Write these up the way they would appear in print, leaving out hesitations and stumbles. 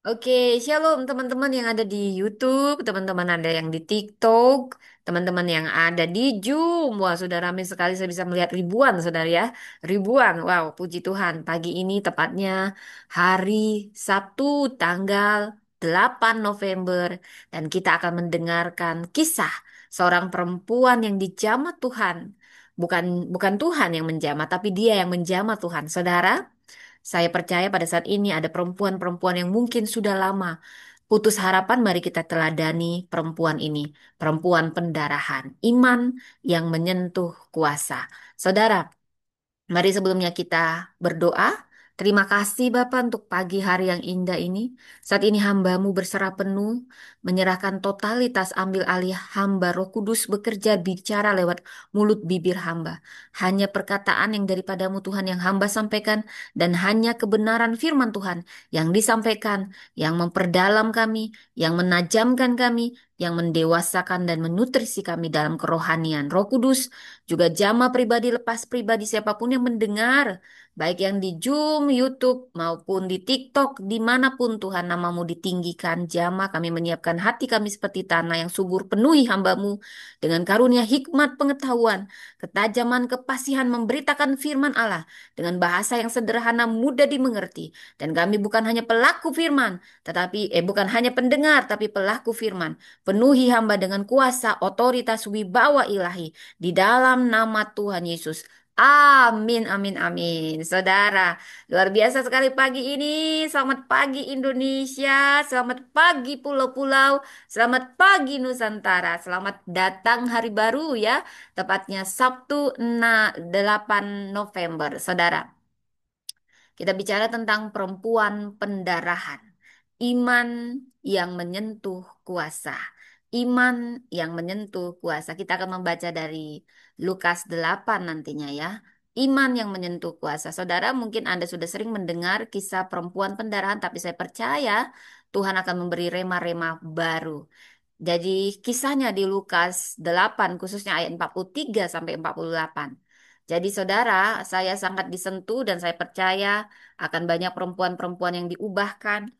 Oke, shalom teman-teman yang ada di YouTube, teman-teman ada yang di TikTok, teman-teman yang ada di Zoom. Wah, sudah ramai sekali saya bisa melihat ribuan, saudara ya. Ribuan. Wow, puji Tuhan. Pagi ini tepatnya hari Sabtu tanggal 8 November dan kita akan mendengarkan kisah seorang perempuan yang dijamah Tuhan. Bukan bukan Tuhan yang menjamah, tapi dia yang menjamah Tuhan. Saudara, saya percaya pada saat ini ada perempuan-perempuan yang mungkin sudah lama putus harapan. Mari kita teladani perempuan ini, perempuan pendarahan, iman yang menyentuh kuasa. Saudara, mari sebelumnya kita berdoa. Terima kasih Bapak untuk pagi hari yang indah ini. Saat ini hambamu berserah penuh, menyerahkan totalitas ambil alih hamba. Roh Kudus bekerja bicara lewat mulut bibir hamba. Hanya perkataan yang daripadamu Tuhan yang hamba sampaikan, dan hanya kebenaran firman Tuhan yang disampaikan, yang memperdalam kami, yang menajamkan kami, yang mendewasakan dan menutrisi kami dalam kerohanian. Roh Kudus juga jamaah pribadi lepas pribadi siapapun yang mendengar, baik yang di Zoom, YouTube, maupun di TikTok, dimanapun Tuhan namamu ditinggikan, jamaah kami menyiapkan hati kami seperti tanah yang subur, penuhi hambamu dengan karunia hikmat pengetahuan, ketajaman kepasihan memberitakan firman Allah dengan bahasa yang sederhana, mudah dimengerti. Dan kami bukan hanya pelaku firman, bukan hanya pendengar, tapi pelaku firman. Penuhi hamba dengan kuasa, otoritas, wibawa ilahi di dalam nama Tuhan Yesus. Amin, amin, amin. Saudara, luar biasa sekali pagi ini. Selamat pagi Indonesia, selamat pagi pulau-pulau, selamat pagi Nusantara. Selamat datang hari baru ya, tepatnya Sabtu 8 November. Saudara, kita bicara tentang perempuan pendarahan. Iman yang menyentuh kuasa. Iman yang menyentuh kuasa. Kita akan membaca dari Lukas 8 nantinya ya. Iman yang menyentuh kuasa. Saudara, mungkin Anda sudah sering mendengar kisah perempuan pendarahan, tapi saya percaya Tuhan akan memberi rema-rema baru. Jadi kisahnya di Lukas 8 khususnya ayat 43 sampai 48. Jadi saudara, saya sangat disentuh dan saya percaya akan banyak perempuan-perempuan yang diubahkan.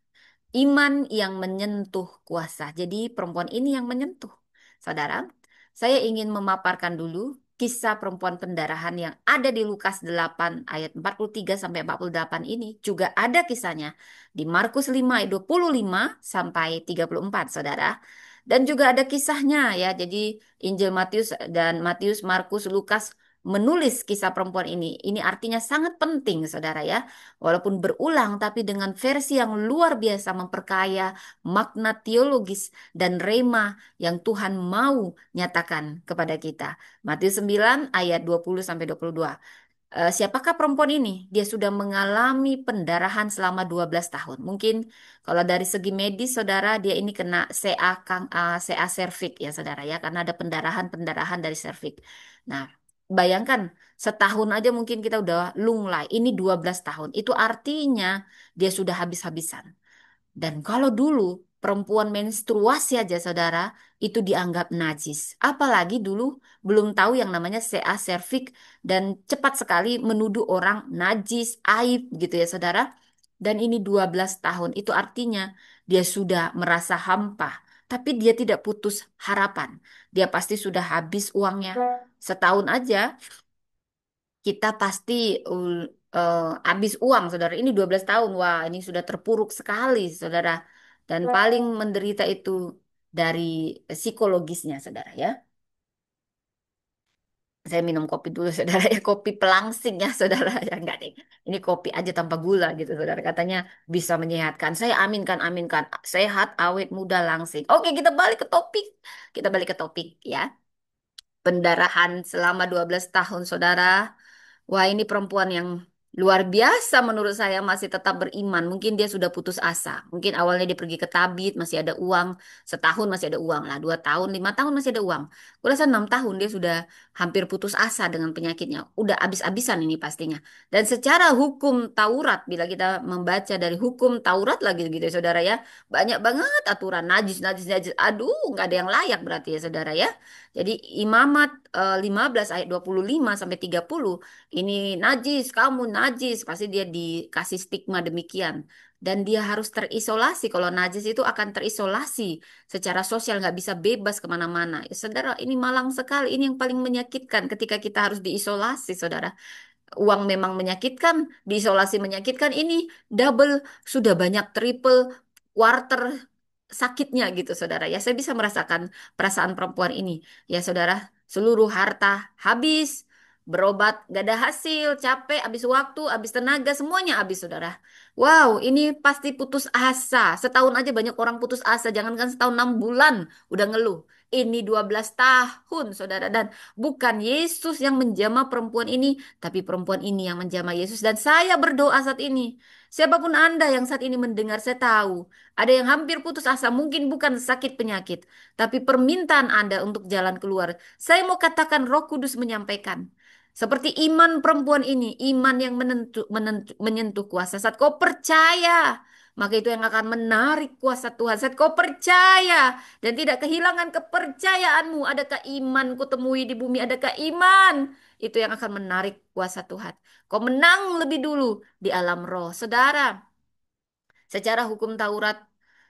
Iman yang menyentuh kuasa. Jadi perempuan ini yang menyentuh. Saudara, saya ingin memaparkan dulu kisah perempuan pendarahan yang ada di Lukas 8 ayat 43 sampai 48 ini. Juga ada kisahnya di Markus 5 ayat 25 sampai 34, saudara. Dan juga ada kisahnya ya. Jadi Injil Matius dan Matius, Markus, Lukas menulis kisah perempuan ini. Ini artinya sangat penting, saudara ya. Walaupun berulang, tapi dengan versi yang luar biasa memperkaya makna teologis dan rema yang Tuhan mau nyatakan kepada kita. Matius 9 ayat 20 sampai 22. Siapakah perempuan ini? Dia sudah mengalami pendarahan selama 12 tahun. Mungkin kalau dari segi medis, saudara, dia ini kena CA serviks ya, saudara ya, karena ada pendarahan-pendarahan dari serviks. Nah, bayangkan setahun aja mungkin kita udah lunglai. Ini 12 tahun. Itu artinya dia sudah habis-habisan. Dan kalau dulu perempuan menstruasi aja saudara itu dianggap najis. Apalagi dulu belum tahu yang namanya CA serviks dan cepat sekali menuduh orang najis, aib gitu ya saudara. Dan ini 12 tahun itu artinya dia sudah merasa hampa. Tapi dia tidak putus harapan. Dia pasti sudah habis uangnya. Setahun aja kita pasti habis uang, saudara. Ini 12 tahun. Wah, ini sudah terpuruk sekali, saudara. Dan paling menderita itu dari psikologisnya, saudara ya. Saya minum kopi dulu, saudara ya. Kopi pelangsing ya, saudara ya. Enggak deh. Ini kopi aja tanpa gula gitu, saudara. Katanya bisa menyehatkan. Saya aminkan, aminkan. Sehat, awet, muda, langsing. Oke, kita balik ke topik. Kita balik ke topik ya. Pendarahan selama 12 tahun, saudara. Wah, ini perempuan yang luar biasa menurut saya, masih tetap beriman. Mungkin dia sudah putus asa. Mungkin awalnya dia pergi ke tabit, masih ada uang. Setahun masih ada uang lah. 2 tahun, 5 tahun masih ada uang. Gue rasa 6 tahun dia sudah hampir putus asa dengan penyakitnya. Udah habis-habisan ini pastinya. Dan secara hukum Taurat, bila kita membaca dari hukum Taurat lagi gitu ya saudara ya. Banyak banget aturan najis, najis, najis. Aduh, nggak ada yang layak berarti ya saudara ya. Jadi Imamat 15 ayat 25 sampai 30. Ini najis, kamu najis, pasti dia dikasih stigma demikian. Dan dia harus terisolasi. Kalau najis itu akan terisolasi secara sosial, nggak bisa bebas kemana-mana. Ya, saudara, ini malang sekali. Ini yang paling menyakitkan ketika kita harus diisolasi, saudara. Uang memang menyakitkan, diisolasi menyakitkan, ini double, sudah banyak triple, quarter sakitnya gitu saudara. Ya saya bisa merasakan perasaan perempuan ini. Ya saudara, seluruh harta habis, berobat gak ada hasil, capek, habis waktu, habis tenaga, semuanya habis saudara. Wow, ini pasti putus asa. Setahun aja banyak orang putus asa, jangankan setahun 6 bulan udah ngeluh. Ini 12 tahun saudara, dan bukan Yesus yang menjamah perempuan ini, tapi perempuan ini yang menjamah Yesus. Dan saya berdoa saat ini, siapapun Anda yang saat ini mendengar, saya tahu ada yang hampir putus asa, mungkin bukan sakit penyakit, tapi permintaan Anda untuk jalan keluar. Saya mau katakan Roh Kudus menyampaikan. Seperti iman perempuan ini, iman yang menyentuh kuasa. Saat kau percaya, maka itu yang akan menarik kuasa Tuhan. Saat kau percaya dan tidak kehilangan kepercayaanmu, adakah iman ku temui di bumi? Adakah iman? Itu yang akan menarik kuasa Tuhan. Kau menang lebih dulu di alam roh. Saudara, secara hukum Taurat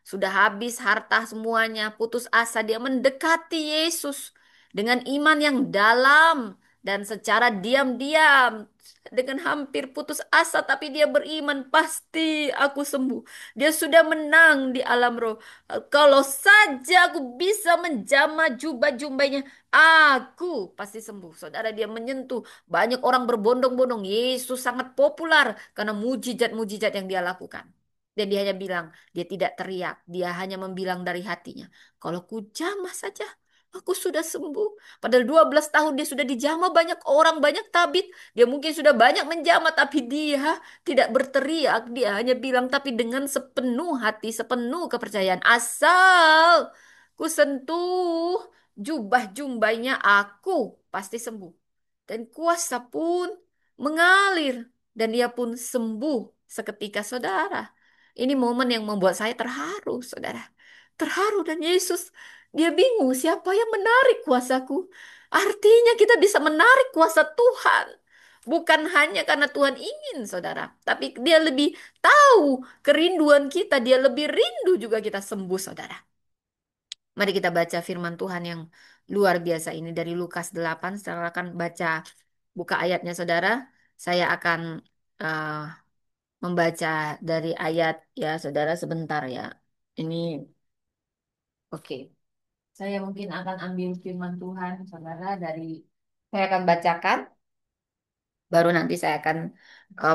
sudah habis harta semuanya, putus asa, dia mendekati Yesus dengan iman yang dalam dan secara diam-diam, dengan hampir putus asa tapi dia beriman, pasti aku sembuh. Dia sudah menang di alam roh. Kalau saja aku bisa menjamah jubah-jubahnya, aku pasti sembuh. Saudara, dia menyentuh banyak orang berbondong-bondong. Yesus sangat populer karena mujizat-mujizat yang dia lakukan. Dan dia hanya bilang, dia tidak teriak, dia hanya membilang dari hatinya, kalau ku jamah saja, aku sudah sembuh. Padahal 12 tahun dia sudah dijamah banyak orang, banyak tabib. Dia mungkin sudah banyak menjamah, tapi dia tidak berteriak. Dia hanya bilang, tapi dengan sepenuh hati, sepenuh kepercayaan. Asal ku sentuh jubah jumbainya, aku pasti sembuh. Dan kuasa pun mengalir. Dan dia pun sembuh seketika saudara. Ini momen yang membuat saya terharu, saudara. Terharu, dan Yesus, dia bingung siapa yang menarik kuasaku. Artinya kita bisa menarik kuasa Tuhan. Bukan hanya karena Tuhan ingin, saudara. Tapi dia lebih tahu kerinduan kita. Dia lebih rindu juga kita sembuh, saudara. Mari kita baca firman Tuhan yang luar biasa ini dari Lukas 8. Saudara akan baca, buka ayatnya, saudara. Saya akan eh, membaca dari ayat, ya saudara, sebentar ya. Ini oke. Saya mungkin akan ambil firman Tuhan saudara dari, saya akan bacakan, baru nanti saya akan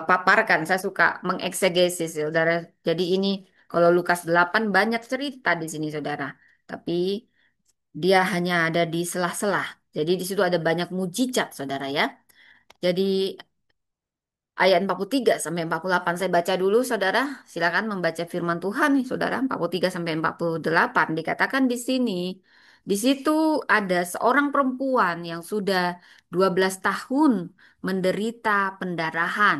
paparkan. Saya suka mengeksegesis saudara. Jadi ini kalau Lukas 8 banyak cerita di sini saudara. Tapi dia hanya ada di sela-sela. Jadi di situ ada banyak mujizat saudara ya. Jadi ayat 43 sampai 48 saya baca dulu saudara. Silakan membaca firman Tuhan nih saudara. 43 sampai 48 dikatakan di sini. Di situ ada seorang perempuan yang sudah 12 tahun menderita pendarahan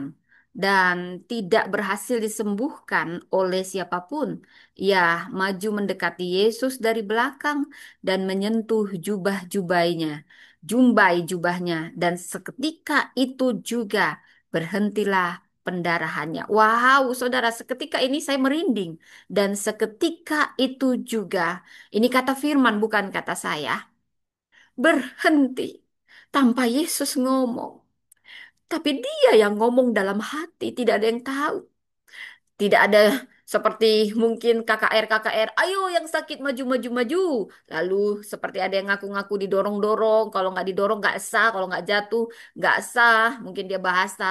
dan tidak berhasil disembuhkan oleh siapapun. Ia maju mendekati Yesus dari belakang dan menyentuh jubah-jubahnya, jumbai jubahnya, dan seketika itu juga berhentilah pendarahannya. Wow, saudara, seketika ini saya merinding. Dan seketika itu juga, ini kata firman bukan kata saya, berhenti. Tanpa Yesus ngomong. Tapi dia yang ngomong dalam hati, tidak ada yang tahu. Tidak ada seperti mungkin KKR, ayo yang sakit maju, maju, maju. Lalu seperti ada yang ngaku-ngaku didorong-dorong, kalau nggak didorong nggak sah, kalau nggak jatuh nggak sah. Mungkin dia bahasa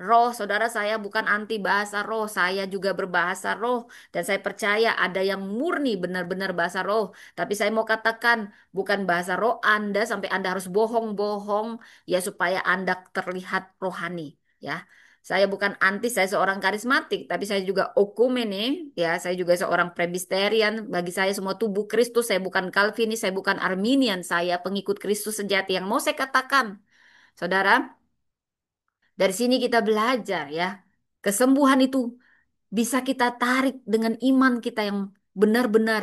roh, saudara, saya bukan anti bahasa roh, saya juga berbahasa roh. Dan saya percaya ada yang murni benar-benar bahasa roh. Tapi saya mau katakan bukan bahasa roh Anda sampai Anda harus bohong-bohong ya supaya Anda terlihat rohani. Ya, saya bukan anti, saya seorang karismatik, tapi saya juga okumene, ya, saya juga seorang Presbyterian. Bagi saya semua tubuh Kristus, saya bukan Calvinis, saya bukan Arminian, saya pengikut Kristus sejati. Yang mau saya katakan, saudara, dari sini kita belajar ya, kesembuhan itu bisa kita tarik dengan iman kita yang benar-benar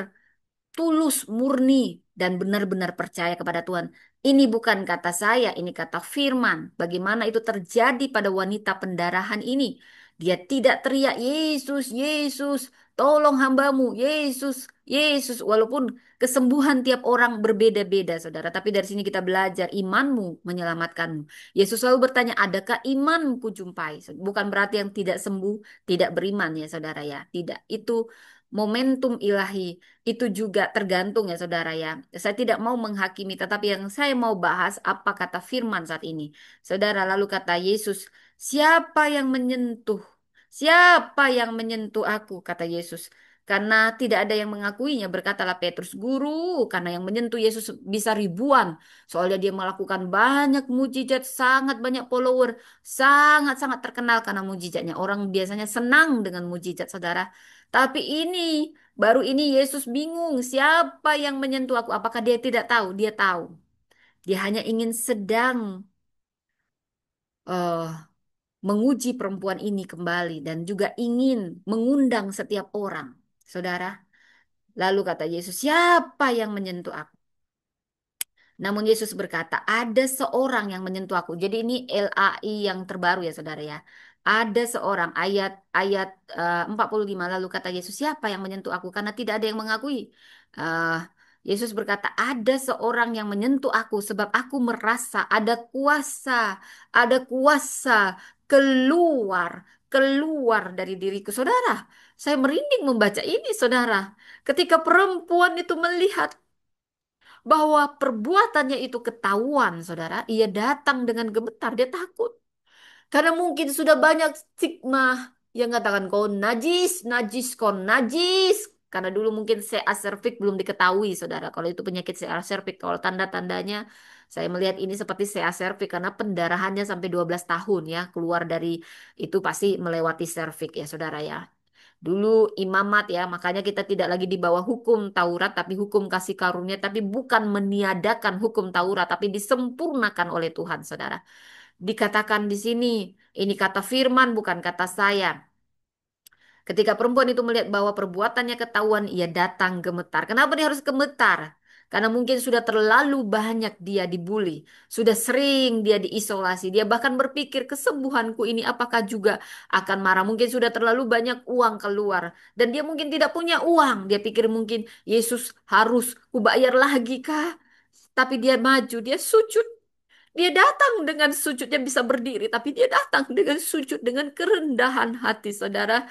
tulus, murni, dan benar-benar percaya kepada Tuhan. Ini bukan kata saya, ini kata firman. Bagaimana itu terjadi pada wanita pendarahan ini? Dia tidak teriak, Yesus, Yesus, tolong hambamu, Yesus, Yesus. Walaupun kesembuhan tiap orang berbeda-beda, saudara. Tapi dari sini kita belajar, imanmu menyelamatkanmu. Yesus selalu bertanya, adakah imanku jumpai? Bukan berarti yang tidak sembuh, tidak beriman ya, saudara ya. Tidak, itu momentum ilahi. Itu juga tergantung ya saudara ya. Saya tidak mau menghakimi, tetapi yang saya mau bahas apa kata firman saat ini. Saudara, lalu kata Yesus, siapa yang menyentuh? Siapa yang menyentuh aku? Kata Yesus. Karena tidak ada yang mengakuinya, berkatalah Petrus, Guru, karena yang menyentuh Yesus bisa ribuan. Soalnya dia melakukan banyak mujizat, sangat banyak follower, sangat-sangat terkenal karena mujizatnya. Orang biasanya senang dengan mujizat, saudara. Tapi baru ini Yesus bingung siapa yang menyentuh aku. Apakah dia tidak tahu? Dia tahu. Dia hanya ingin sedang eh, menguji perempuan ini kembali dan juga ingin mengundang setiap orang. Saudara, lalu kata Yesus, siapa yang menyentuh aku? Namun Yesus berkata, ada seorang yang menyentuh aku. Jadi ini LAI yang terbaru ya saudara ya. Ada seorang ayat 45 lalu kata Yesus, siapa yang menyentuh aku? Karena tidak ada yang mengakui. Eh, Yesus berkata, ada seorang yang menyentuh aku sebab aku merasa ada kuasa keluar, keluar dari diriku. Saudara, saya merinding membaca ini saudara. Ketika perempuan itu melihat bahwa perbuatannya itu ketahuan, saudara. Ia datang dengan gemetar, dia takut. Karena mungkin sudah banyak stigma yang katakan kau najis, najis, kau najis. Karena dulu mungkin CA cervix belum diketahui, saudara. Kalau itu penyakit CA cervix, kalau tanda-tandanya saya melihat ini seperti CA cervix karena pendarahannya sampai 12 tahun ya, keluar dari itu pasti melewati cervix ya, saudara ya. Dulu imamat ya, makanya kita tidak lagi di bawah hukum Taurat, tapi hukum kasih karunia, tapi bukan meniadakan hukum Taurat, tapi disempurnakan oleh Tuhan, saudara. Dikatakan di sini, ini kata firman, bukan kata saya. Ketika perempuan itu melihat bahwa perbuatannya ketahuan, ia datang gemetar. Kenapa dia harus gemetar? Karena mungkin sudah terlalu banyak dia dibully, sudah sering dia diisolasi, dia bahkan berpikir kesembuhanku ini apakah juga akan marah. Mungkin sudah terlalu banyak uang keluar dan dia mungkin tidak punya uang. Dia pikir mungkin Yesus harus kubayar lagi kah? Tapi dia maju, dia sujud, dia datang dengan sujud, dia bisa berdiri, tapi dia datang dengan sujud, dengan kerendahan hati, saudara.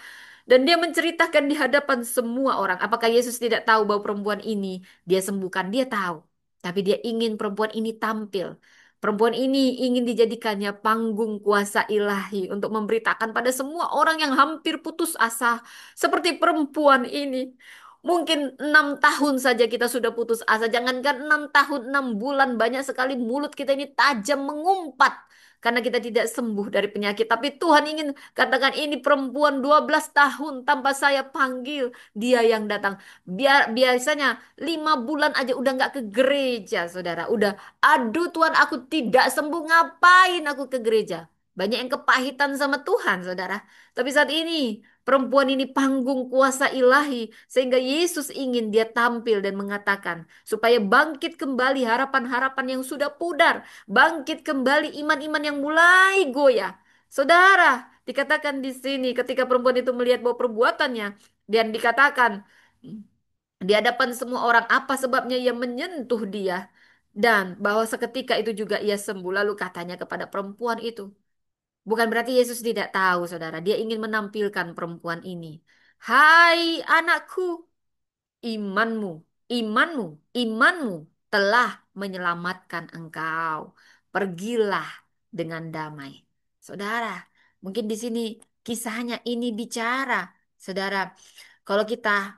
Dan dia menceritakan di hadapan semua orang. Apakah Yesus tidak tahu bahwa perempuan ini dia sembuhkan? Dia tahu. Tapi dia ingin perempuan ini tampil. Perempuan ini ingin dijadikannya panggung kuasa ilahi untuk memberitakan pada semua orang yang hampir putus asa. Seperti perempuan ini. Mungkin 6 tahun saja kita sudah putus asa. Jangankan 6 tahun, 6 bulan. Banyak sekali mulut kita ini tajam mengumpat. Karena kita tidak sembuh dari penyakit. Tapi Tuhan ingin katakan ini perempuan 12 tahun tanpa saya panggil. Dia yang datang. Biasanya 5 bulan aja udah nggak ke gereja, saudara. Udah, aduh Tuhan aku tidak sembuh. Ngapain aku ke gereja? Banyak yang kepahitan sama Tuhan, saudara. Tapi saat ini perempuan ini panggung kuasa ilahi sehingga Yesus ingin dia tampil dan mengatakan supaya bangkit kembali harapan-harapan yang sudah pudar, bangkit kembali iman-iman yang mulai goyah. Saudara, dikatakan di sini ketika perempuan itu melihat bahwa perbuatannya dan dikatakan di hadapan semua orang apa sebabnya ia menyentuh dia dan bahwa seketika itu juga ia sembuh lalu katanya kepada perempuan itu. Bukan berarti Yesus tidak tahu, saudara. Dia ingin menampilkan perempuan ini. Hai anakku, imanmu, imanmu, imanmu telah menyelamatkan engkau. Pergilah dengan damai. Saudara, mungkin di sini kisahnya ini bicara. Saudara, kalau kita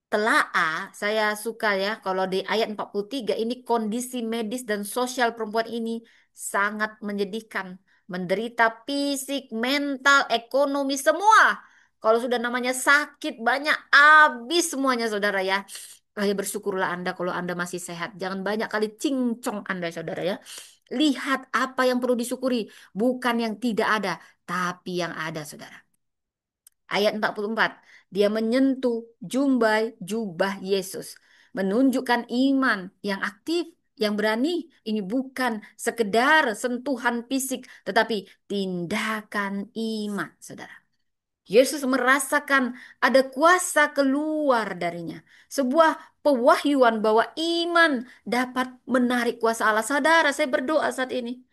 telaah, saya suka ya kalau di ayat 43 ini kondisi medis dan sosial perempuan ini sangat menyedihkan. Menderita fisik, mental, ekonomi, semua. Kalau sudah namanya sakit banyak habis semuanya saudara ya. Ya bersyukurlah Anda kalau Anda masih sehat. Jangan banyak kali cincong Anda saudara ya. Lihat apa yang perlu disyukuri. Bukan yang tidak ada, tapi yang ada saudara. Ayat 44, dia menyentuh jubah Yesus. menunjukkan iman yang aktif, yang berani. Ini bukan sekedar sentuhan fisik, tetapi tindakan iman, saudara. Yesus merasakan ada kuasa keluar darinya. Sebuah pewahyuan bahwa iman dapat menarik kuasa Allah. Saudara, saya berdoa saat ini.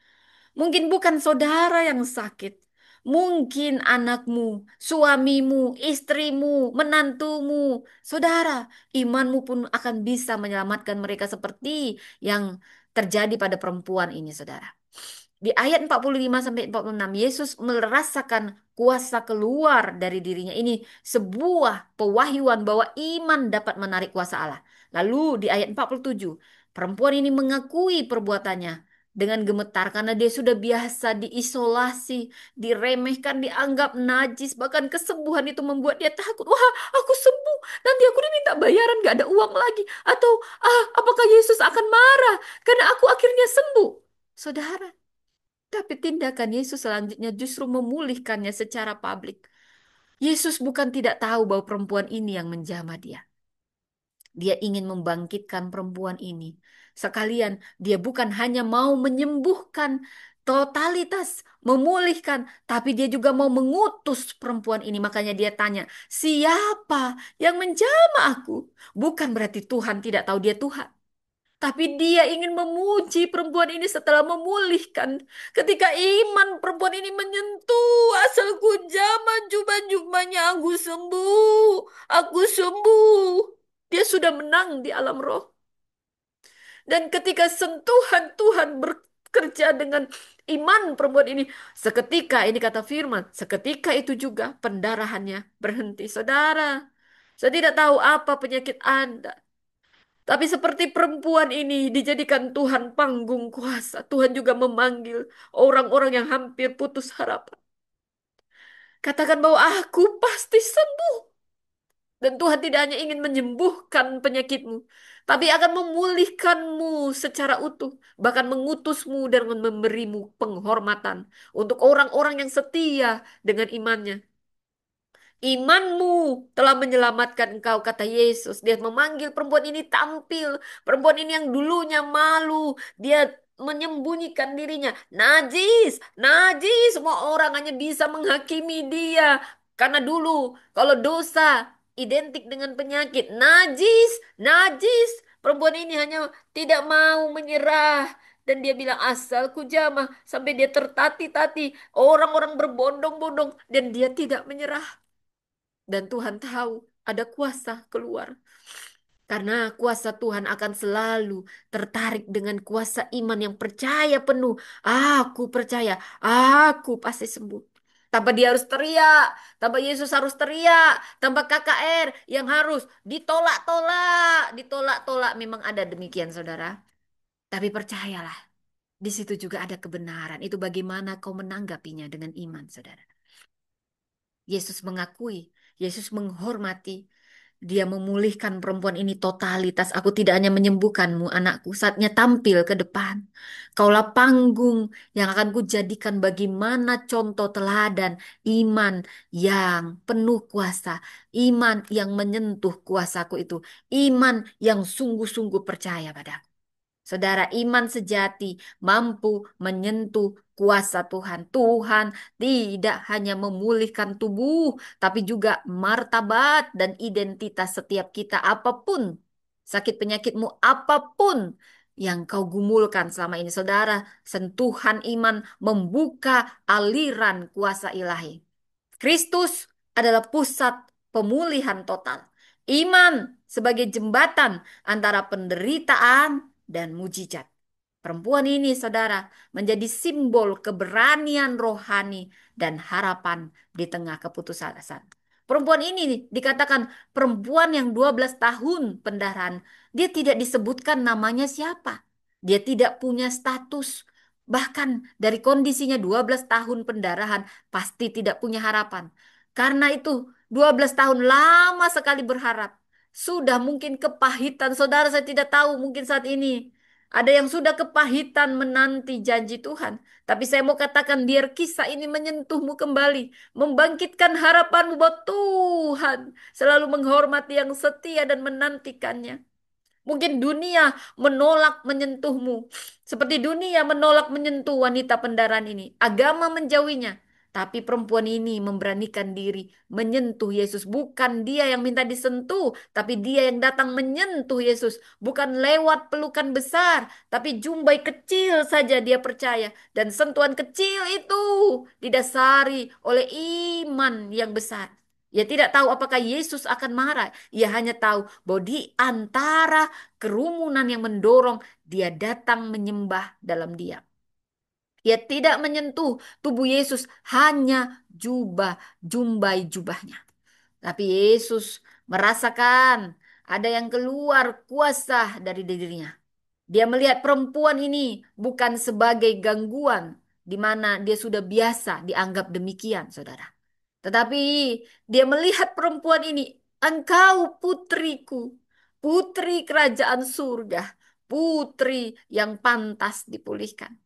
Mungkin bukan saudara yang sakit. Mungkin anakmu, suamimu, istrimu, menantumu, saudara. Imanmu pun akan bisa menyelamatkan mereka seperti yang terjadi pada perempuan ini, saudara. Di ayat 45 sampai 46, Yesus merasakan kuasa keluar dari dirinya. Ini sebuah pewahyuan bahwa iman dapat menarik kuasa Allah. Lalu di ayat 47, perempuan ini mengakui perbuatannya dengan gemetar karena dia sudah biasa diisolasi, diremehkan, dianggap najis. Bahkan kesembuhan itu membuat dia takut. Wah, aku sembuh. Nanti aku diminta bayaran, gak ada uang lagi. Atau, apakah Yesus akan marah karena aku akhirnya sembuh? Saudara, tapi tindakan Yesus selanjutnya justru memulihkannya secara publik. Yesus bukan tidak tahu bahwa perempuan ini yang menjamah dia. Dia ingin membangkitkan perempuan ini. Sekalian, dia bukan hanya mau menyembuhkan totalitas, memulihkan, tapi dia juga mau mengutus perempuan ini. Makanya dia tanya, siapa yang menjamah aku? Bukan berarti Tuhan tidak tahu dia Tuhan. Tapi dia ingin memuji perempuan ini setelah memulihkan. Ketika iman perempuan ini menyentuh asalku jama jubah-jubahnya, aku sembuh. Aku sembuh. Dia sudah menang di alam roh. Dan ketika sentuhan Tuhan bekerja dengan iman perempuan ini, seketika ini kata firman, seketika itu juga pendarahannya berhenti. Saudara, saya tidak tahu apa penyakit Anda. Tapi seperti perempuan ini dijadikan Tuhan panggung kuasa. Tuhan juga memanggil orang-orang yang hampir putus harapan. Katakan bahwa aku pasti sembuh. Dan Tuhan tidak hanya ingin menyembuhkan penyakitmu, tapi akan memulihkanmu secara utuh. Bahkan mengutusmu dan memberimu penghormatan untuk orang-orang yang setia dengan imannya. Imanmu telah menyelamatkan engkau, kata Yesus. Dia memanggil perempuan ini tampil. Perempuan ini yang dulunya malu. Dia menyembunyikan dirinya. Najis, najis. Semua orang hanya bisa menghakimi dia. Karena dulu kalau dosa identik dengan penyakit. Najis, najis. Perempuan ini hanya tidak mau menyerah. Dan dia bilang asalku jamah. Sampai dia tertati-tati. Orang-orang berbondong-bondong. Dan dia tidak menyerah. Dan Tuhan tahu ada kuasa keluar. Karena kuasa Tuhan akan selalu tertarik dengan kuasa iman yang percaya penuh. Aku percaya, aku pasti sembuh. Tanpa dia harus teriak, tanpa Yesus harus teriak, tanpa KKR yang harus ditolak-tolak, ditolak-tolak. Memang ada demikian, saudara. Tapi percayalah, di situ juga ada kebenaran. Itu bagaimana kau menanggapinya dengan iman, saudara. Yesus mengakui, Yesus menghormati, dia memulihkan perempuan ini totalitas. Aku tidak hanya menyembuhkanmu, anakku. Saatnya tampil ke depan. Kaulah panggung yang akan kujadikan bagaimana contoh teladan iman yang penuh kuasa. Iman yang menyentuh kuasaku itu. Iman yang sungguh-sungguh percaya padaku. Saudara, iman sejati mampu menyentuh kuasa Tuhan. Tuhan tidak hanya memulihkan tubuh, tapi juga martabat dan identitas setiap kita. Apapun sakit penyakitmu, apapun yang kau gumulkan selama ini, saudara, sentuhan iman membuka aliran kuasa ilahi. Kristus adalah pusat pemulihan total. Iman sebagai jembatan antara penderitaan dan mujizat. Perempuan ini, saudara, menjadi simbol keberanian rohani dan harapan di tengah keputusasaan. Perempuan ini dikatakan perempuan yang 12 tahun pendarahan. Dia tidak disebutkan namanya siapa. Dia tidak punya status. Bahkan dari kondisinya 12 tahun pendarahan pasti tidak punya harapan. Karena itu 12 tahun lama sekali berharap. Sudah mungkin kepahitan. Saudara, saya tidak tahu mungkin saat ini ada yang sudah kepahitan menanti janji Tuhan. Tapi saya mau katakan biar kisah ini menyentuhmu kembali. Membangkitkan harapanmu bahwa Tuhan selalu menghormati yang setia dan menantikannya. Mungkin dunia menolak menyentuhmu. Seperti dunia menolak menyentuh wanita pendaran ini. Agama menjauhinya. Tapi perempuan ini memberanikan diri menyentuh Yesus. Bukan dia yang minta disentuh, tapi dia yang datang menyentuh Yesus. Bukan lewat pelukan besar, tapi jumbai kecil saja dia percaya. Dan sentuhan kecil itu didasari oleh iman yang besar. Ia tidak tahu apakah Yesus akan marah. Ia hanya tahu bahwa di antara kerumunan yang mendorong, dia datang menyembah dalam diam. Ia tidak menyentuh tubuh Yesus, hanya jumbai jubahnya. Tapi Yesus merasakan ada yang keluar kuasa dari dirinya. Dia melihat perempuan ini bukan sebagai gangguan, di mana dia sudah biasa dianggap demikian, saudara. Tetapi dia melihat perempuan ini, engkau putriku, putri kerajaan surga, putri yang pantas dipulihkan.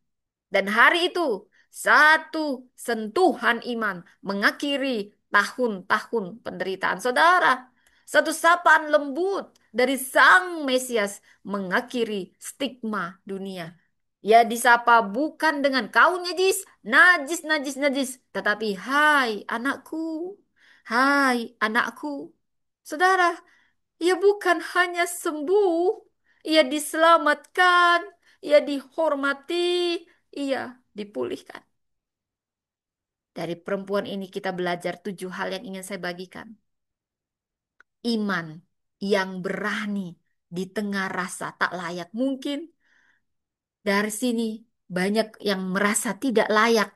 Dan hari itu, satu sentuhan iman mengakhiri tahun-tahun penderitaan saudara. Satu sapaan lembut dari Sang Mesias mengakhiri stigma dunia. Ya disapa bukan dengan kau najis, najis, najis, najis. Tetapi hai anakku. Saudara, ia bukan hanya sembuh, ia diselamatkan, ia dihormati, ia dipulihkan. Dari perempuan ini kita belajar 7 hal yang ingin saya bagikan. Iman yang berani di tengah rasa tak layak. Mungkin dari sini banyak yang merasa tidak layak,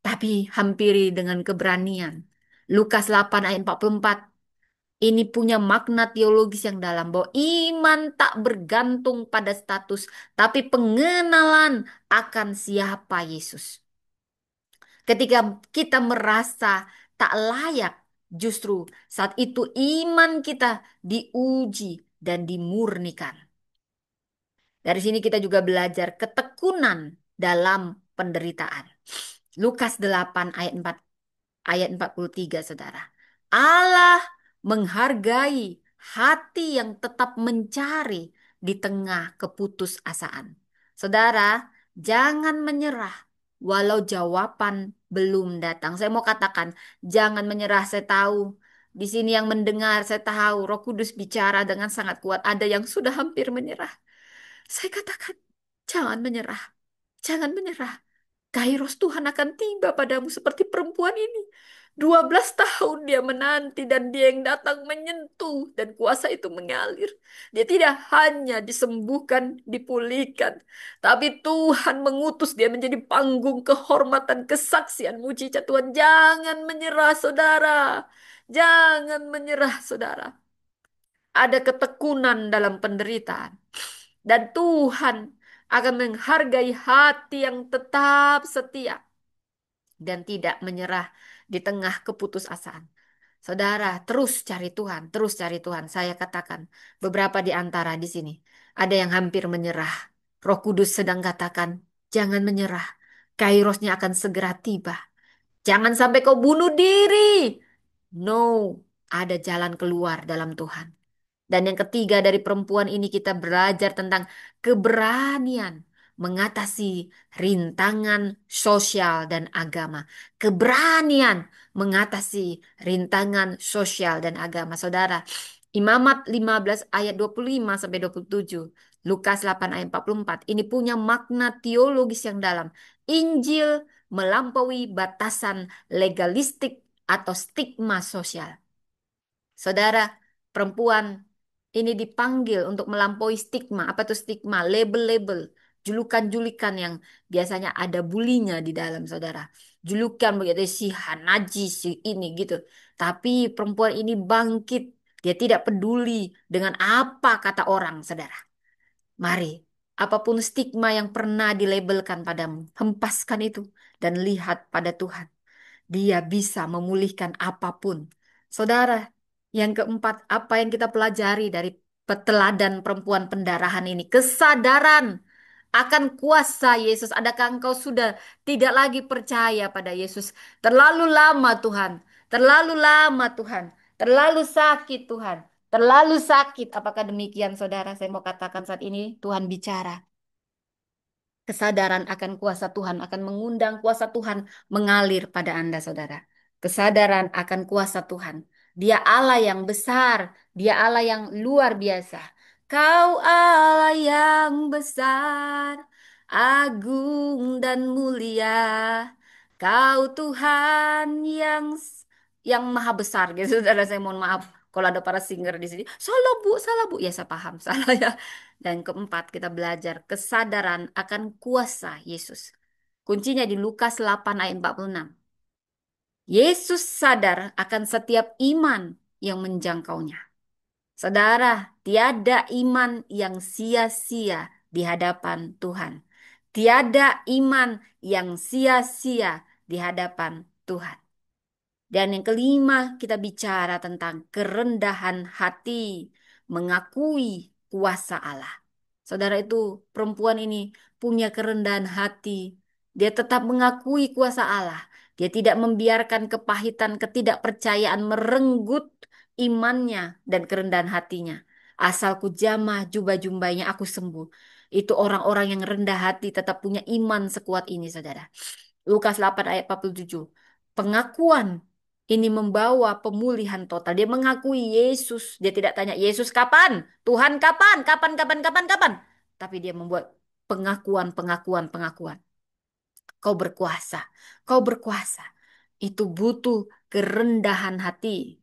tapi hampiri dengan keberanian. Lukas 8 ayat 44. Ini punya makna teologis yang dalam bahwa iman tak bergantung pada status, tapi pengenalan akan siapa Yesus. Ketika kita merasa tak layak, justru saat itu iman kita diuji dan dimurnikan. Dari sini kita juga belajar ketekunan dalam penderitaan. Lukas 8 ayat 43, saudara. Allah menghargai hati yang tetap mencari di tengah keputusasaan. Saudara, jangan menyerah walau jawaban belum datang. Saya mau katakan, jangan menyerah. Saya tahu di sini yang mendengar, saya tahu Roh Kudus bicara dengan sangat kuat. Ada yang sudah hampir menyerah. Saya katakan, jangan menyerah. Jangan menyerah. Kairos Tuhan akan tiba padamu seperti perempuan ini. 12 tahun dia menanti dan dia yang datang menyentuh dan kuasa itu mengalir. Dia tidak hanya disembuhkan, dipulihkan, tapi Tuhan mengutus dia menjadi panggung kehormatan, kesaksian, mujizat Tuhan. Jangan menyerah, saudara. Jangan menyerah, saudara. Ada ketekunan dalam penderitaan. Dan Tuhan akan menghargai hati yang tetap setia dan tidak menyerah di tengah keputusasaan. Saudara, terus cari Tuhan, terus cari Tuhan. Saya katakan, beberapa di antara di sini ada yang hampir menyerah. Roh Kudus sedang katakan, jangan menyerah. Kairosnya akan segera tiba. Jangan sampai kau bunuh diri. No, ada jalan keluar dalam Tuhan. Dan yang ketiga dari perempuan ini kita belajar tentang keberanian mengatasi rintangan sosial dan agama. Keberanian mengatasi rintangan sosial dan agama. Saudara, Imamat 15 ayat 25 sampai 27, Lukas 8 ayat 44. Ini punya makna teologis yang dalam. Injil melampaui batasan legalistik atau stigma sosial. Saudara, perempuan ini dipanggil untuk melampaui stigma. Apa itu stigma? Label-label, julukan-julukan yang biasanya ada bulinya di dalam, saudara. Julukan begitu si najis, si ini gitu. Tapi perempuan ini bangkit. Dia tidak peduli dengan apa kata orang, saudara. Mari, apapun stigma yang pernah dilabelkan padamu, hempaskan itu dan lihat pada Tuhan. Dia bisa memulihkan apapun. Saudara, yang keempat, apa yang kita pelajari dari peteladan perempuan pendarahan ini? Kesadaran akan kuasa Yesus. Adakah engkau sudah tidak lagi percaya pada Yesus? Terlalu lama Tuhan, terlalu lama Tuhan, terlalu sakit Tuhan. Terlalu sakit. Apakah demikian, saudara? Saya mau katakan saat ini, Tuhan bicara. Kesadaran akan kuasa Tuhan akan mengundang kuasa Tuhan mengalir pada Anda, saudara. Kesadaran akan kuasa Tuhan. Dia Allah yang besar. Dia Allah yang luar biasa. Kau Allah yang besar, agung dan mulia. Kau Tuhan yang maha besar. Gitu, saudara. Saya mohon maaf kalau ada para singer di sini. Salah bu. Ya saya paham, salah ya. Dan keempat, kita belajar kesadaran akan kuasa Yesus. Kuncinya di Lukas 8 ayat 46. Yesus sadar akan setiap iman yang menjangkaunya. Saudara, tiada iman yang sia-sia di hadapan Tuhan. Tiada iman yang sia-sia di hadapan Tuhan. Dan yang kelima, kita bicara tentang kerendahan hati, mengakui kuasa Allah. Saudara itu, perempuan ini punya kerendahan hati. Dia tetap mengakui kuasa Allah. Dia tidak membiarkan kepahitan, ketidakpercayaan merenggut imannya dan kerendahan hatinya. Asalku jamah jubah jumbainya aku sembuh. Itu orang-orang yang rendah hati tetap punya iman sekuat ini, saudara. Lukas 8 ayat 47. Pengakuan ini membawa pemulihan total. Dia mengakui Yesus. Dia tidak tanya, Yesus kapan? Tuhan kapan? Kapan, kapan, kapan, kapan? Tapi dia membuat pengakuan, pengakuan, pengakuan. Kau berkuasa. Kau berkuasa. Itu butuh kerendahan hati.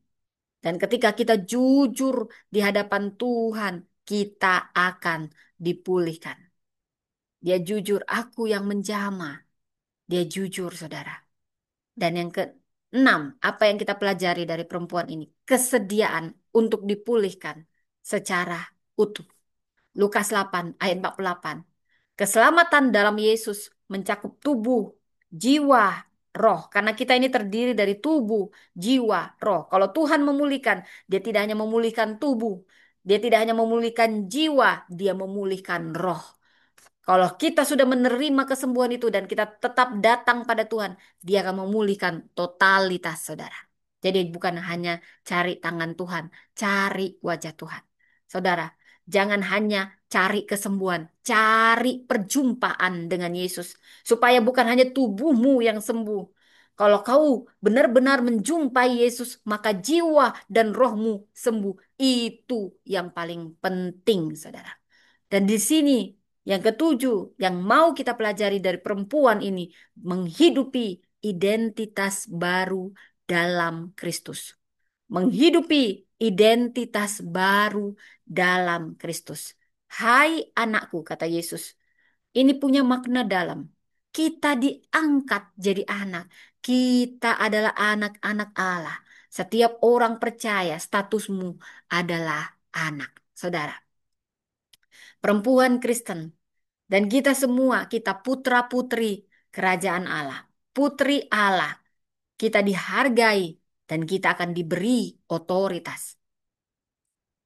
Dan ketika kita jujur di hadapan Tuhan, kita akan dipulihkan. Dia jujur, aku yang menjama. Dia jujur, saudara. Dan yang keenam, apa yang kita pelajari dari perempuan ini? Kesediaan untuk dipulihkan secara utuh. Lukas 8 ayat 48. Keselamatan dalam Yesus mencakup tubuh, jiwa, roh. Karena kita ini terdiri dari tubuh, jiwa, roh. Kalau Tuhan memulihkan, dia tidak hanya memulihkan tubuh. Dia tidak hanya memulihkan jiwa, dia memulihkan roh. Kalau kita sudah menerima kesembuhan itu dan kita tetap datang pada Tuhan, dia akan memulihkan totalitas, saudara. Jadi bukan hanya cari tangan Tuhan, cari wajah Tuhan. Saudara, jangan hanya cari kesembuhan, cari perjumpaan dengan Yesus. Supaya bukan hanya tubuhmu yang sembuh. Kalau kau benar-benar menjumpai Yesus, maka jiwa dan rohmu sembuh. Itu yang paling penting, saudara. Dan di sini yang ketujuh yang mau kita pelajari dari perempuan ini menghidupi identitas baru dalam Kristus. Menghidupi identitas baru dalam Kristus. Hai anakku, kata Yesus, ini punya makna dalam. Kita diangkat jadi anak. Kita adalah anak-anak Allah. Setiap orang percaya statusmu adalah anak. Saudara, perempuan Kristen dan kita semua, kita putra-putri kerajaan Allah. Putri Allah, kita dihargai dan kita akan diberi otoritas.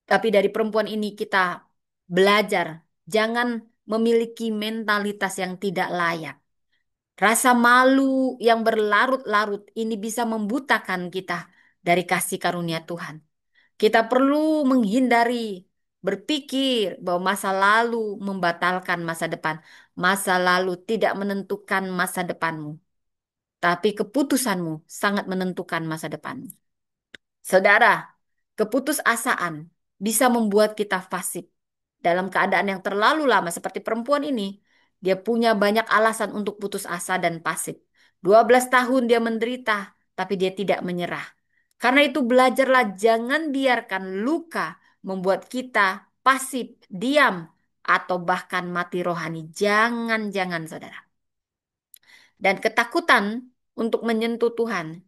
Tapi dari perempuan ini kita belajar, jangan memiliki mentalitas yang tidak layak. Rasa malu yang berlarut-larut ini bisa membutakan kita dari kasih karunia Tuhan. Kita perlu menghindari berpikir bahwa masa lalu membatalkan masa depan. Masa lalu tidak menentukan masa depanmu, tapi keputusanmu sangat menentukan masa depanmu. Saudara, keputusasaan bisa membuat kita fasik dalam keadaan yang terlalu lama seperti perempuan ini. Dia punya banyak alasan untuk putus asa dan pasif. 12 tahun dia menderita, tapi dia tidak menyerah. Karena itu belajarlah jangan biarkan luka membuat kita pasif, diam, atau bahkan mati rohani. Jangan, saudara. Dan ketakutan untuk menyentuh Tuhan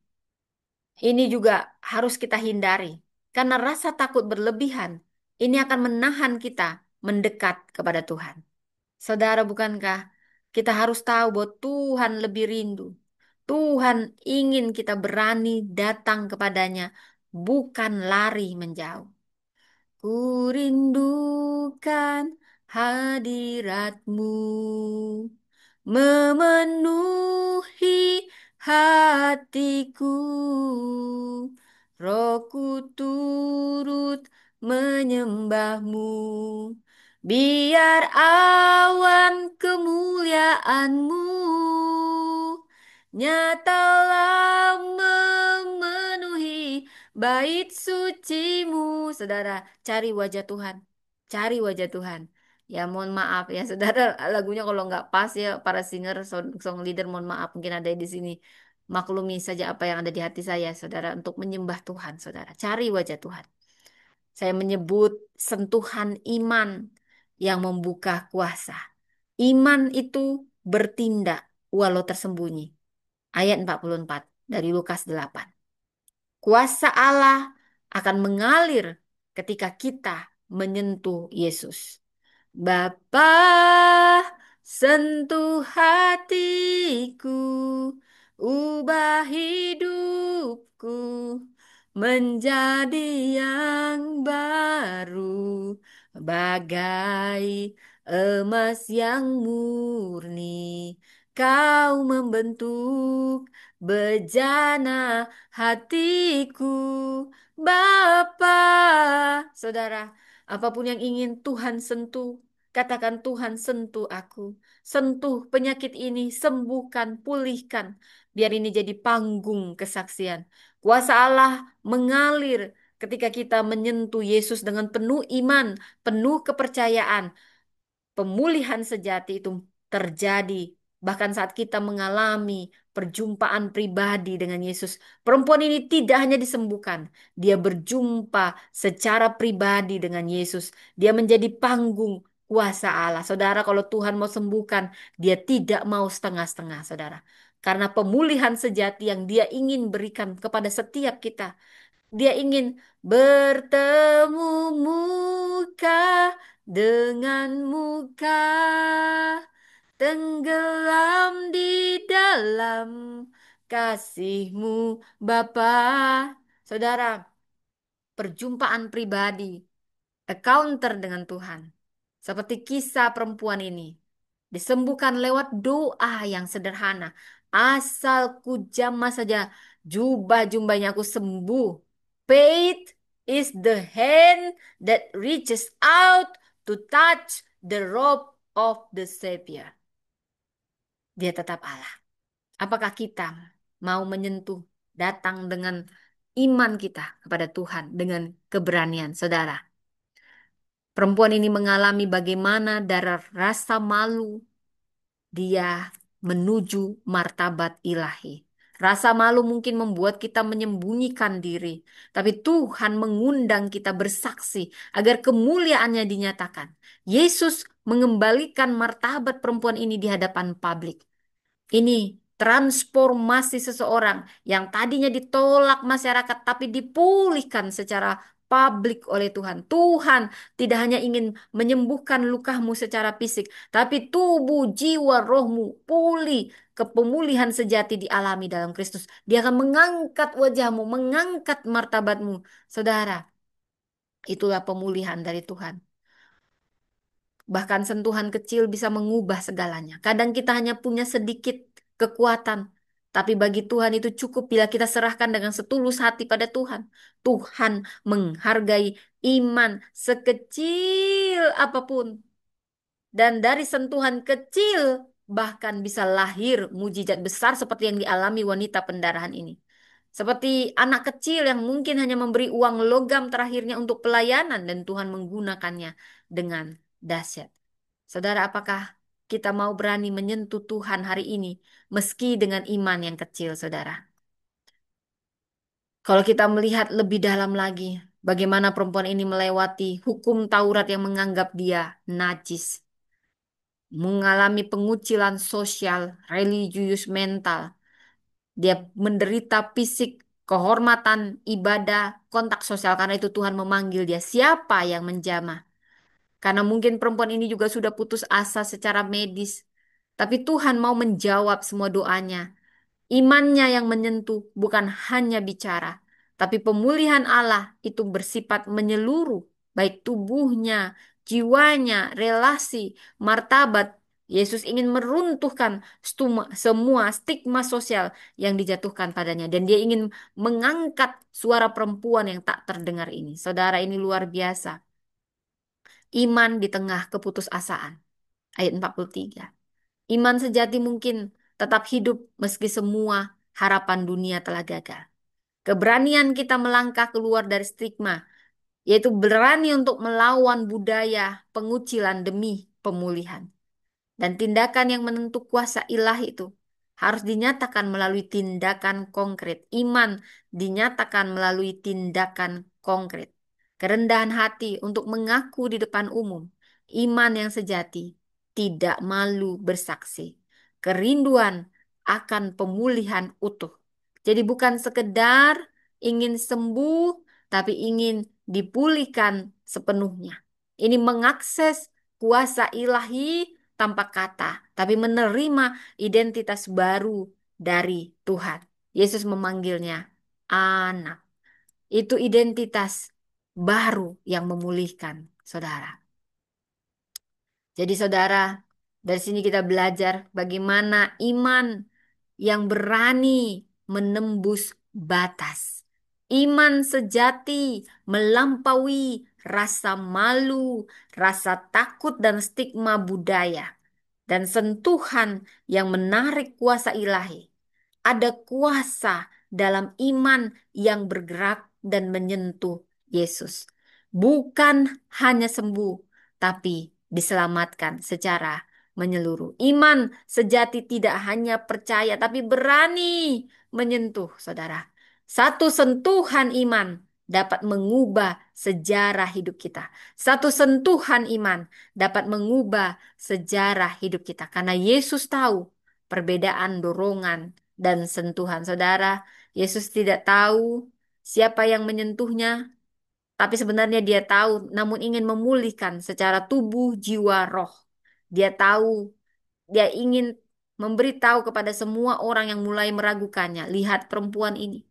ini juga harus kita hindari. Karena rasa takut berlebihan ini akan menahan kita mendekat kepada Tuhan. Saudara, bukankah kita harus tahu bahwa Tuhan lebih rindu. Tuhan ingin kita berani datang kepadanya, bukan lari menjauh. Ku rindukan hadiratmu memenuhi hatiku. Rohku turut menyembahmu. Biar awan kemuliaanmu nyatalah memenuhi bait sucimu. Saudara, cari wajah Tuhan. Cari wajah Tuhan. Ya mohon maaf ya saudara, lagunya kalau nggak pas ya para singer, song leader mohon maaf mungkin ada di sini. Maklumi saja apa yang ada di hati saya saudara untuk menyembah Tuhan saudara. Cari wajah Tuhan. Saya menyebut sentuhan iman yang membuka kuasa. Iman itu bertindak walau tersembunyi. Ayat 44 dari Lukas 8. Kuasa Allah akan mengalir ketika kita menyentuh Yesus. Bapa, sentuh hatiku, ubah hidupku menjadi yang baru, bagai emas yang murni. Kau membentuk bejana hatiku, Bapa. Saudara, apapun yang ingin Tuhan sentuh, katakan Tuhan sentuh aku. Sentuh penyakit ini, sembuhkan, pulihkan. Biar ini jadi panggung kesaksian. Kuasa Allah mengalir ketika kita menyentuh Yesus dengan penuh iman, penuh kepercayaan. Pemulihan sejati itu terjadi bahkan saat kita mengalami perjumpaan pribadi dengan Yesus. Perempuan ini tidak hanya disembuhkan, dia berjumpa secara pribadi dengan Yesus. Dia menjadi panggung kuasa Allah. Saudara, kalau Tuhan mau sembuhkan, dia tidak mau setengah-setengah, saudara. Karena pemulihan sejati yang dia ingin berikan kepada setiap kita. Dia ingin bertemu muka dengan muka, tenggelam di dalam kasih-Mu, Bapa. Saudara, perjumpaan pribadi, encounter dengan Tuhan. Seperti kisah perempuan ini. Disembuhkan lewat doa yang sederhana. Asal ku jamah saja jubah-jubahnya aku sembuh. Faith is the hand that reaches out to touch the robe of the Savior. Dia tetap Allah. Apakah kita mau menyentuh, datang dengan iman kita kepada Tuhan dengan keberanian, saudara? Perempuan ini mengalami bagaimana darah rasa malu dia menuju martabat ilahi. Rasa malu mungkin membuat kita menyembunyikan diri, tapi Tuhan mengundang kita bersaksi agar kemuliaannya dinyatakan. Yesus mengembalikan martabat perempuan ini di hadapan publik. Ini transformasi seseorang yang tadinya ditolak masyarakat tapi dipulihkan secara publik oleh Tuhan. Tuhan tidak hanya ingin menyembuhkan lukamu secara fisik, tapi tubuh, jiwa, rohmu pulih. Kepemulihan sejati dialami dalam Kristus. Dia akan mengangkat wajahmu, mengangkat martabatmu. Saudara, itulah pemulihan dari Tuhan. Bahkan sentuhan kecil bisa mengubah segalanya. Kadang kita hanya punya sedikit kekuatan, tapi bagi Tuhan itu cukup bila kita serahkan dengan setulus hati pada Tuhan. Tuhan menghargai iman sekecil apapun. Dan dari sentuhan kecil bahkan bisa lahir mujizat besar seperti yang dialami wanita pendarahan ini. Seperti anak kecil yang mungkin hanya memberi uang logam terakhirnya untuk pelayanan dan Tuhan menggunakannya dengan dahsyat. Saudara, apakah kita mau berani menyentuh Tuhan hari ini meski dengan iman yang kecil, saudara? Kalau kita melihat lebih dalam lagi, bagaimana perempuan ini melewati hukum Taurat yang menganggap dia najis, mengalami pengucilan sosial, religius mental. Dia menderita fisik, kehormatan, ibadah, kontak sosial. Karena itu Tuhan memanggil dia, siapa yang menjamah? Karena mungkin perempuan ini juga sudah putus asa secara medis. Tapi Tuhan mau menjawab semua doanya. Imannya yang menyentuh bukan hanya bicara, tapi pemulihan Allah itu bersifat menyeluruh, baik tubuhnya, jiwanya, relasi, martabat. Yesus ingin meruntuhkan semua stigma sosial yang dijatuhkan padanya. Dan dia ingin mengangkat suara perempuan yang tak terdengar ini. Saudara, ini luar biasa. Iman di tengah keputusasaan. Ayat 43. Iman sejati mungkin tetap hidup meski semua harapan dunia telah gagal. Keberanian kita melangkah keluar dari stigma, yaitu berani untuk melawan budaya pengucilan demi pemulihan. Dan tindakan yang menentu kuasa ilahi itu harus dinyatakan melalui tindakan konkret. Iman dinyatakan melalui tindakan konkret. Kerendahan hati untuk mengaku di depan umum. Iman yang sejati tidak malu bersaksi. Kerinduan akan pemulihan utuh. Jadi bukan sekedar ingin sembuh, tapi ingin dipulihkan sepenuhnya. Ini mengakses kuasa ilahi tanpa kata, tapi menerima identitas baru dari Tuhan. Yesus memanggilnya anak. Itu identitas baru yang memulihkan, saudara. Jadi saudara, dari sini kita belajar bagaimana iman yang berani menembus batas. Iman sejati melampaui rasa malu, rasa takut dan stigma budaya dan sentuhan yang menarik kuasa ilahi. Ada kuasa dalam iman yang bergerak dan menyentuh Yesus. Bukan hanya sembuh, tapi diselamatkan secara menyeluruh. Iman sejati tidak hanya percaya, tapi berani menyentuh, saudara. Satu sentuhan iman dapat mengubah sejarah hidup kita. Satu sentuhan iman dapat mengubah sejarah hidup kita. Karena Yesus tahu perbedaan dorongan dan sentuhan. Saudara, Yesus tidak tahu siapa yang menyentuhnya, tapi sebenarnya dia tahu, namun ingin memulihkan secara tubuh, jiwa, roh. Dia tahu, dia ingin memberitahu kepada semua orang yang mulai meragukannya. Lihat perempuan ini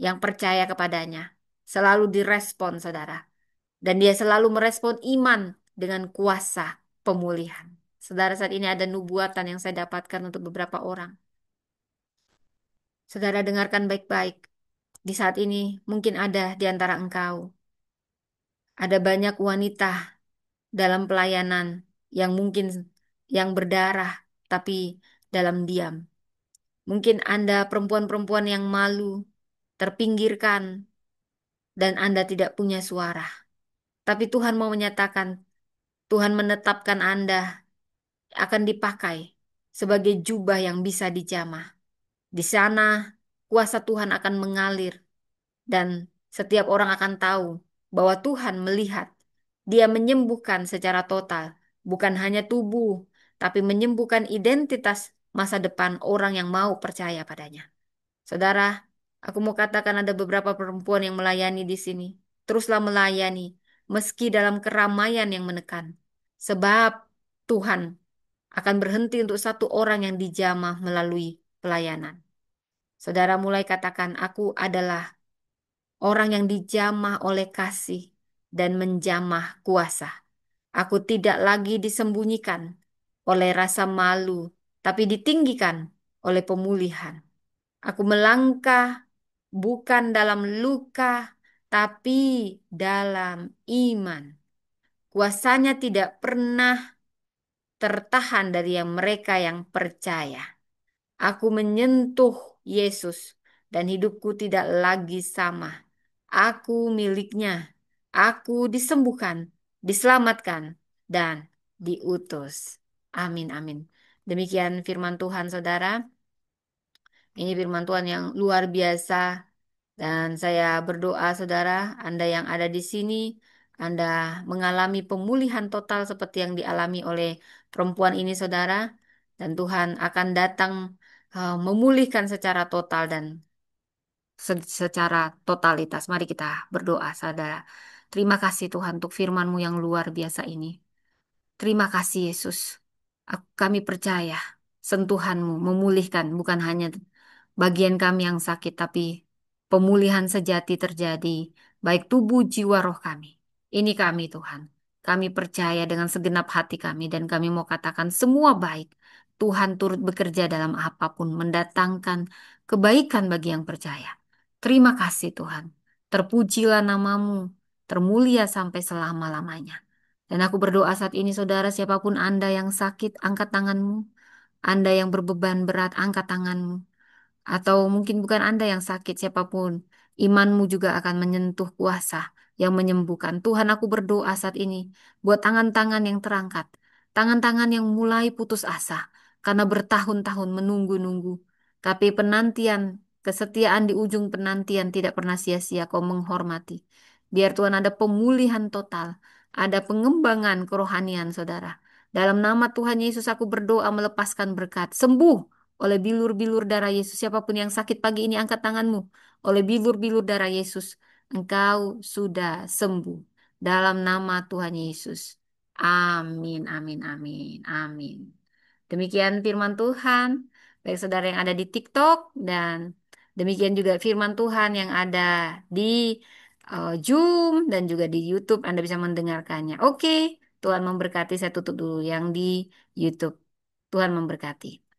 yang percaya kepadanya. Selalu direspon, saudara. Dan dia selalu merespon iman dengan kuasa pemulihan. Saudara, saat ini ada nubuatan yang saya dapatkan untuk beberapa orang. Saudara dengarkan baik-baik. Di saat ini mungkin ada di antara engkau. Ada banyak wanita dalam pelayanan yang mungkin yang berdarah tapi dalam diam. Mungkin Anda perempuan-perempuan yang malu, terpinggirkan, dan Anda tidak punya suara. Tapi Tuhan mau menyatakan, Tuhan menetapkan Anda akan dipakai sebagai jubah yang bisa dijamah. Di sana kuasa Tuhan akan mengalir dan setiap orang akan tahu bahwa Tuhan melihat. Dia menyembuhkan secara total, bukan hanya tubuh, tapi menyembuhkan identitas masa depan orang yang mau percaya padanya. Saudara, aku mau katakan ada beberapa perempuan yang melayani di sini. Teruslah melayani, meski dalam keramaian yang menekan. Sebab Tuhan akan berhenti untuk satu orang yang dijamah melalui pelayanan. Saudara mulai katakan, aku adalah orang yang dijamah oleh kasih dan menjamah kuasa. Aku tidak lagi disembunyikan oleh rasa malu, tapi ditinggikan oleh pemulihan. Aku melangkah bukan dalam luka, tapi dalam iman. Kuasanya tidak pernah tertahan dari yang mereka yang percaya. Aku menyentuh Yesus dan hidupku tidak lagi sama. Aku miliknya. Aku disembuhkan, diselamatkan, dan diutus. Amin, amin. Demikian firman Tuhan, saudara. Ini firman Tuhan yang luar biasa. Dan saya berdoa, saudara, Anda yang ada di sini, Anda mengalami pemulihan total seperti yang dialami oleh perempuan ini, saudara. Dan Tuhan akan datang memulihkan secara total dan secara totalitas. Mari kita berdoa, saudara. Terima kasih Tuhan untuk firman-Mu yang luar biasa ini. Terima kasih Yesus. Kami percaya sentuhan-Mu memulihkan bukan hanya bagian kami yang sakit, tapi pemulihan sejati terjadi baik tubuh, jiwa, roh kami. Ini kami Tuhan. Kami percaya dengan segenap hati kami dan kami mau katakan semua baik. Tuhan turut bekerja dalam apapun, mendatangkan kebaikan bagi yang percaya. Terima kasih Tuhan. Terpujilah namamu, termulia sampai selama-lamanya. Dan aku berdoa saat ini saudara, siapapun Anda yang sakit, angkat tanganmu. Anda yang berbeban berat, angkat tanganmu. Atau mungkin bukan Anda yang sakit, siapapun. Imanmu juga akan menyentuh kuasa yang menyembuhkan. Tuhan, aku berdoa saat ini buat tangan-tangan yang terangkat. Tangan-tangan yang mulai putus asa karena bertahun-tahun menunggu-nunggu. Tapi penantian, kesetiaan di ujung penantian tidak pernah sia-sia kau menghormati. Biar Tuhan ada pemulihan total, ada pengembangan kerohanian saudara. Dalam nama Tuhan Yesus aku berdoa melepaskan berkat. Sembuh oleh bilur-bilur darah Yesus. Siapapun yang sakit pagi ini angkat tanganmu. Oleh bilur-bilur darah Yesus, engkau sudah sembuh. Dalam nama Tuhan Yesus. Amin, amin, amin, amin. Demikian firman Tuhan. Baik saudara yang ada di TikTok dan demikian juga firman Tuhan yang ada di Zoom dan juga di YouTube. Anda bisa mendengarkannya. Oke, Tuhan memberkati. Saya tutup dulu yang di YouTube. Tuhan memberkati.